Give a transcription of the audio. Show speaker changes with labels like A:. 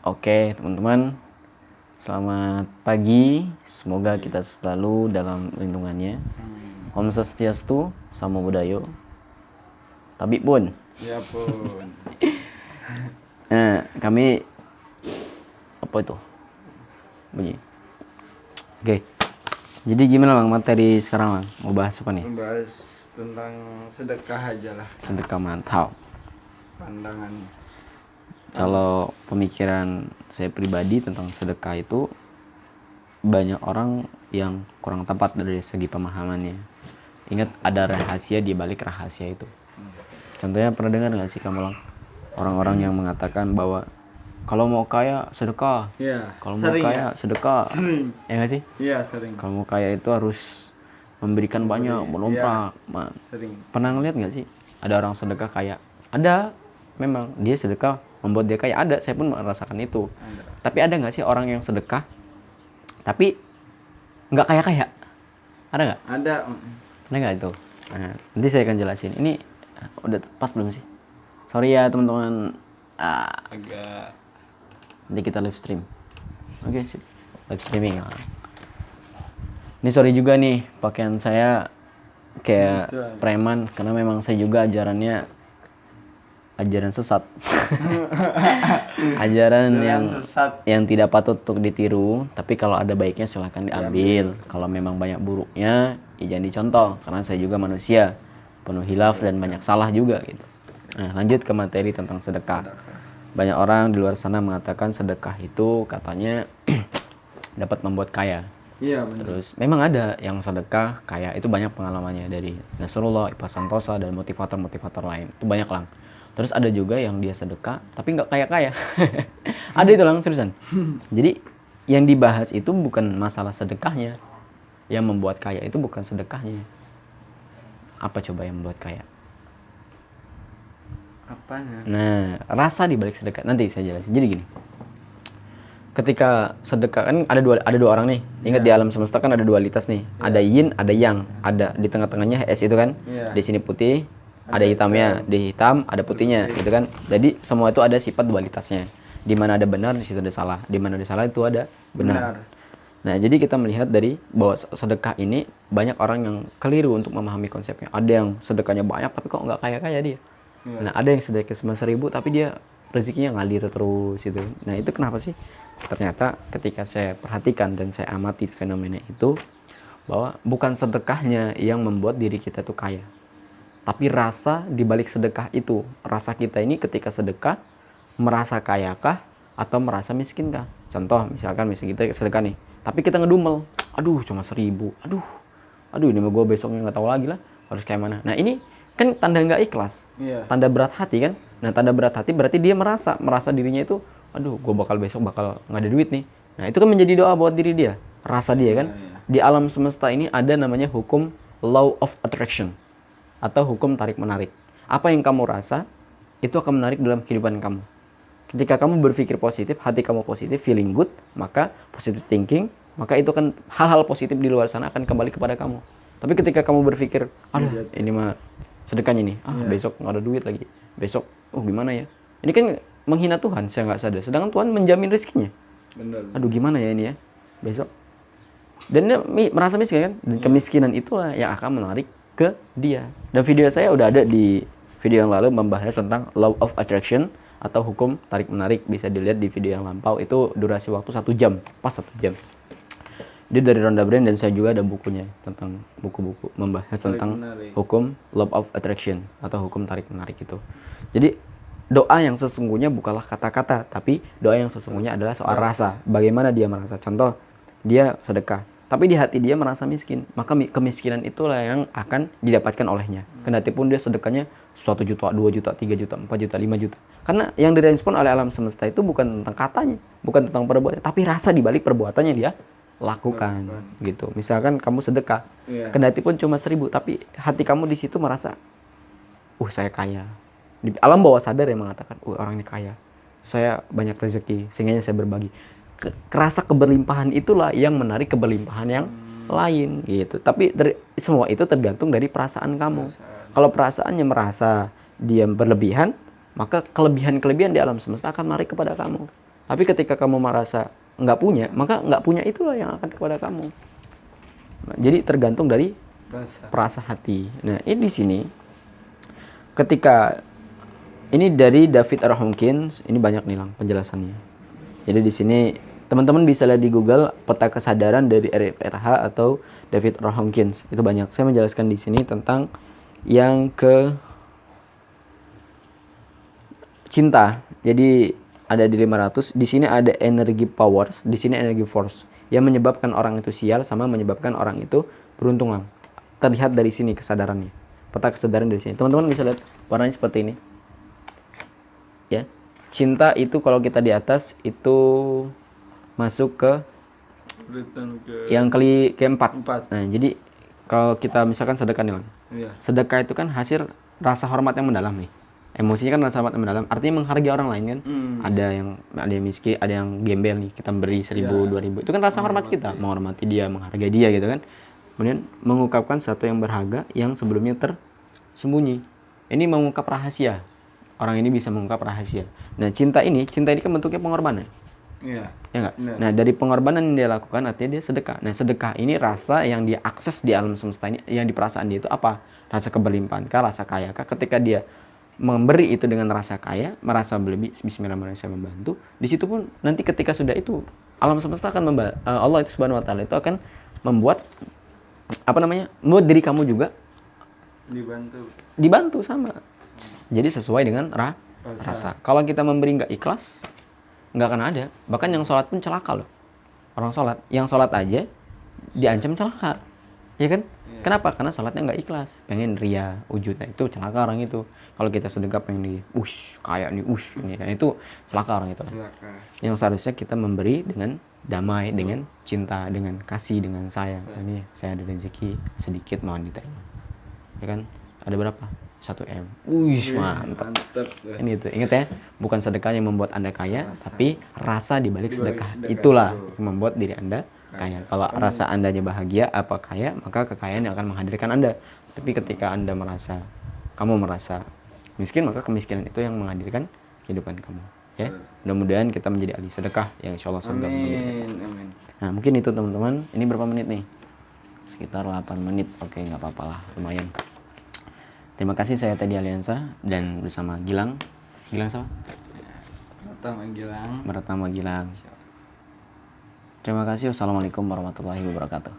A: Oke, teman-teman. Selamat pagi. Semoga kita selalu dalam lindungannya. Om Swastiastu, Samo Buddhayo. Tabib pun.
B: Ya pun.
A: Nah, kami apa itu? Bunyi. Oke. Jadi gimana Bang materi sekarang Bang? Mau bahas apa nih?
B: Membahas tentang sedekah aja lah.
A: Sedekah mantap.
B: Pandangan.
A: Kalau pemikiran saya pribadi tentang sedekah itu banyak orang yang kurang tepat dari segi pemahamannya. Ingat ada rahasia di balik rahasia itu. Contohnya pernah dengar nggak sih kamu Lang? Orang-orang yang mengatakan bahwa kalau mau kaya sedekah.
B: Iya.
A: Kalau mau kaya sedekah.
B: Sering.
A: Ya nggak sih?
B: Iya sering.
A: Kalau mau kaya itu harus memberikan banyak, melompat.
B: Sering.
A: Pernah ngeliat nggak sih ada orang sedekah kaya? Ada, memang dia sedekah membuat dia kaya, ada. Saya pun merasakan itu.
B: Ada.
A: Tapi ada nggak sih orang yang sedekah tapi nggak kaya-kaya? Ada nggak?
B: Ada.
A: Ada nggak itu? Nah, nanti saya akan jelasin. Ini udah pas belum sih? Sorry ya teman-teman.
B: Agak.
A: Nanti kita live stream. Oke, sip. Live streaming. Ini sorry juga nih pakaian saya kayak preman karena memang saya juga ajaran sesat. Ajaran yang tidak patut untuk ditiru, tapi kalau ada baiknya silahkan diambil. Kalau memang banyak buruknya, ya jangan dicontoh karena saya juga manusia, penuh hilaf dan banyak salah juga gitu. Nah, lanjut ke materi tentang sedekah. Banyak orang di luar sana mengatakan sedekah itu katanya dapat membuat kaya.
B: Iya benar.
A: Terus memang ada yang sedekah kaya, itu banyak pengalamannya dari Nasrullah, Ipa Santosa dan motivator-motivator lain. Itu banyak Lang. Terus ada juga yang dia sedekah tapi nggak kaya-kaya. Ada itu Lang, seriusan. Jadi yang dibahas itu bukan masalah sedekahnya. Yang membuat kaya itu bukan sedekahnya. Apa coba yang membuat kaya?
B: Apanya?
A: Nah, rasa di balik sedekah. Nanti saya jelasin. Jadi gini. Ketika sedekah kan ada dua orang nih. Ingat di alam semesta kan ada dualitas nih. Ada yin, ada yang. Ada di tengah-tengahnya es itu kan. Di sini putih, ada hitamnya. Di hitam ada putihnya gitu kan. Jadi semua itu ada sifat dualitasnya. Di mana ada benar, di situ ada salah. Di mana ada salah itu ada benar. Nah, jadi kita melihat dari bahwa sedekah ini banyak orang yang keliru untuk memahami konsepnya. Ada yang sedekahnya banyak tapi kok nggak kaya-kaya dia. Nah, ada yang sedekah cuma 1.000 tapi dia rezekinya ngalir terus gitu. Nah, itu kenapa sih? Ternyata ketika saya perhatikan dan saya amati fenomena itu, bahwa bukan sedekahnya yang membuat diri kita tuh kaya, tapi rasa di balik sedekah itu. Rasa kita ini ketika sedekah merasa kayakah atau merasa miskinkah? Contoh misalkan kita sedekah nih, tapi kita ngedumel, aduh cuma 1.000, aduh ini mah gue besoknya nggak tahu lagi lah harus kayak mana. Nah, ini kan tanda nggak ikhlas, tanda berat hati kan. Nah, tanda berat hati berarti dia merasa dirinya itu, aduh gue besok bakal nggak ada duit nih. Nah, itu kan menjadi doa buat diri dia, rasa dia kan. Di alam semesta ini ada namanya hukum law of attraction atau hukum tarik menarik. Apa yang kamu rasa itu akan menarik dalam kehidupan kamu. Ketika kamu berpikir positif, hati kamu positif, feeling good, maka positive thinking, maka itu kan hal-hal positif di luar sana akan kembali kepada kamu. Tapi ketika kamu berpikir, aduh ini mah sedekahnya nih, besok nggak ada duit lagi, besok gimana ya, ini kan menghina Tuhan, saya nggak sadar, sedangkan Tuhan menjamin rezekinya. Aduh gimana ya ini ya besok, dan dia merasa miskin kan, dan kemiskinan itulah yang akan menarik ke dia. Dan video saya udah ada di video yang lalu membahas tentang law of attraction atau hukum tarik menarik, bisa dilihat di video yang lampau, itu durasi waktu 1 jam, pas 1 jam. Dia dari Ronda Brand dan saya juga ada bukunya tentang buku-buku membahas tentang hukum law of attraction atau hukum tarik menarik itu. Jadi doa yang sesungguhnya bukanlah kata-kata, tapi doa yang sesungguhnya adalah soal rasa. Bagaimana dia merasa. Contoh, dia sedekah, tapi di hati dia merasa miskin, maka kemiskinan itulah yang akan didapatkan olehnya. Kendati pun dia sedekahnya 1 juta, 2 juta, 3 juta, 4 juta, 5 juta. Karena yang direspon oleh alam semesta itu bukan tentang katanya, bukan tentang perbuatan, tapi rasa di balik perbuatannya dia lakukan gitu. Misalkan kamu sedekah, kendati pun cuma 1.000, tapi hati kamu di situ merasa, saya kaya. Di alam bawah sadar yang mengatakan, orang ini kaya, saya banyak rezeki, sehingga saya berbagi. Kerasa keberlimpahan itulah yang menarik keberlimpahan yang lain gitu. Tapi semua itu tergantung dari perasaan kamu. Kalau perasaannya merasa dia berlebihan, maka kelebihan-kelebihan di alam semesta akan menarik kepada kamu. Tapi ketika kamu merasa nggak punya, maka nggak punya itulah yang akan kepada kamu. Jadi tergantung dari perasa hati. Nah, ini di sini ketika ini dari David R. Hawkins, ini banyak nih Lang penjelasannya. Jadi di sini teman-teman bisa lihat di Google peta kesadaran dari RFRH atau David R. Hawkins. Itu banyak. Saya menjelaskan di sini tentang yang ke cinta. Jadi ada di 500. Di sini ada energi powers, di sini energi force. Yang menyebabkan orang itu sial sama menyebabkan orang itu beruntung Lang. Terlihat dari sini kesadarannya. Peta kesadaran dari sini. Teman-teman bisa lihat warnanya seperti ini. Ya. Cinta itu kalau kita di atas itu masuk ke yang keempat. Nah, jadi kalau kita misalkan sedekah nih, Bang.
B: Iya.
A: Sedekah itu kan hasil rasa hormat yang mendalam nih. Emosinya kan rasa hormat yang mendalam, artinya menghargai orang lain kan. Ada yang miskin, ada yang gembel nih, kita beri 1.000, 2.000. Itu kan rasa hormat kita, menghormati dia, menghargai dia gitu kan. Kemudian mengungkapkan sesuatu yang berharga yang sebelumnya tersembunyi. Ini mengungkap rahasia. Orang ini bisa mengungkap rahasia. Nah, cinta ini kan bentuknya pengorbanan.
B: Iya.
A: Ya enggak? Nah, dari pengorbanan yang dia lakukan artinya dia sedekah. Nah, sedekah ini rasa yang dia akses di alam semesta ini, yang di perasaan dia itu apa? Rasa keberlimpahan kah, rasa kaya kah? Ketika dia memberi itu dengan rasa kaya, merasa berlebih, bismillahirrahmanirrahim, saya membantu. Di situ pun nanti ketika sudah itu alam semesta akan Allah itu Subhanahu wa taala itu akan membuat membuat diri kamu juga dibantu sama. Jadi sesuai dengan rasa. Kalau kita memberi nggak ikhlas, nggak akan ada. Bahkan yang sholat pun celaka loh. Orang sholat, yang sholat aja diancam celaka, ya kan? Yeah. Kenapa? Karena sholatnya nggak ikhlas, pengen ria, ujud. Nah, itu celaka orang itu. Kalau kita sedekah pengen kayak nih, ini, nah itu celaka orang itu. Celaka. Yang seharusnya kita memberi dengan damai, dengan cinta, dengan kasih, dengan sayang. Nah, ini saya ada rezeki sedikit mohon diterima, ya kan? Ada berapa? 1M. Mantap. Ini itu. Ingat ya, bukan sedekah yang membuat Anda kaya, tapi rasa di balik sedekah. Itulah yang membuat diri Anda kaya. Kalau rasa Andanya bahagia apa kaya, maka kekayaan yang akan menghadirkan Anda. Tapi ketika Anda kamu merasa miskin, maka kemiskinan itu yang menghadirkan kehidupan kamu. Ya. Mudah-mudahan kita menjadi ahli sedekah yang insyaallah surga. Amin. Nah, mungkin itu teman-teman. Ini berapa menit nih? Sekitar 8 menit. Oke, nggak apa-apa lah, lumayan. Terima kasih, saya Teddy Aliansa dan bersama Gilang. Gilang siapa? Beratama Gilang. Terima kasih. Wassalamualaikum warahmatullahi wabarakatuh.